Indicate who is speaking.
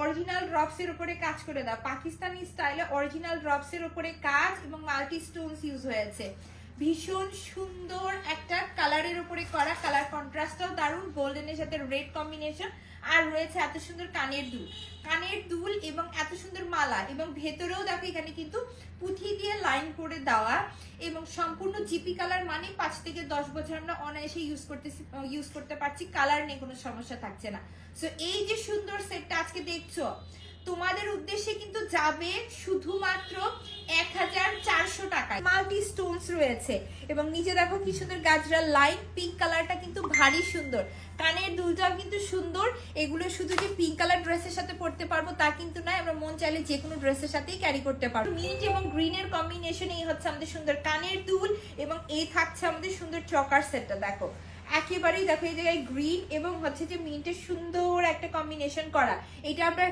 Speaker 1: Original drops এর উপরে কাজ করে দাও, পাকিস্তানি স্টাইলে অরিজিনাল ড্রপস এর উপরে কাজ এবং মাল্টি স্টোনস ইউজ হয়েছে। ভীষণ সুন্দর একটা কালারের উপরে করা, কালার কন্ট্রাস্টটাও দারুণ, গোল্ডেনের সাথে রেড কম্বিনেশন। আর রয়েছে এত সুন্দর কানের দুল, কানের দুল এবং এত সুন্দর মালা, এবং ভেতরেও দেখো এখানে কিন্তু পুঁথি দিয়ে লাইন করে দেওয়া, এবং সম্পূর্ণ জিপি কালার, মানে 5 থেকে 10 বছর আমরা অনায়াসে ইউজ করতে পারছি, কালার নিয়ে কোনো সমস্যা থাকছে না। সো এই যে সুন্দর সেটটা আজকে দেখছো, তোমাদের উদ্দেশ্যে কিন্তু যাবে শুধুমাত্র 1400 টাকায়। মাল্টি স্টোনস রয়েছে এবং নিচে দেখো কি সুন্দর গাজরা লাইন, পিঙ্ক কালারটা কিন্তু ভারী সুন্দর, কানের দুলটাও কিন্তু সুন্দর। এগুলো শুধু যে পিঙ্ক কালার ড্রেসের সাথে পরতে পারবো তা কিন্তু নয়, আমরা মন চাইলে যে কোনো ড্রেসের সাথেই ক্যারি করতে পারবো। মিন্ট এবং গ্রিনের কম্বিনেশন, এই হচ্ছে আমাদের সুন্দর কানের দুল, এবং এই থাকছে আমাদের সুন্দর চকার সেটটা। দেখো একেবারেই দেখো এই জায়গায় গ্রিন এবং হচ্ছে যে মিন্টের সুন্দর একটা কম্বিনেশন করা, এটা আমরা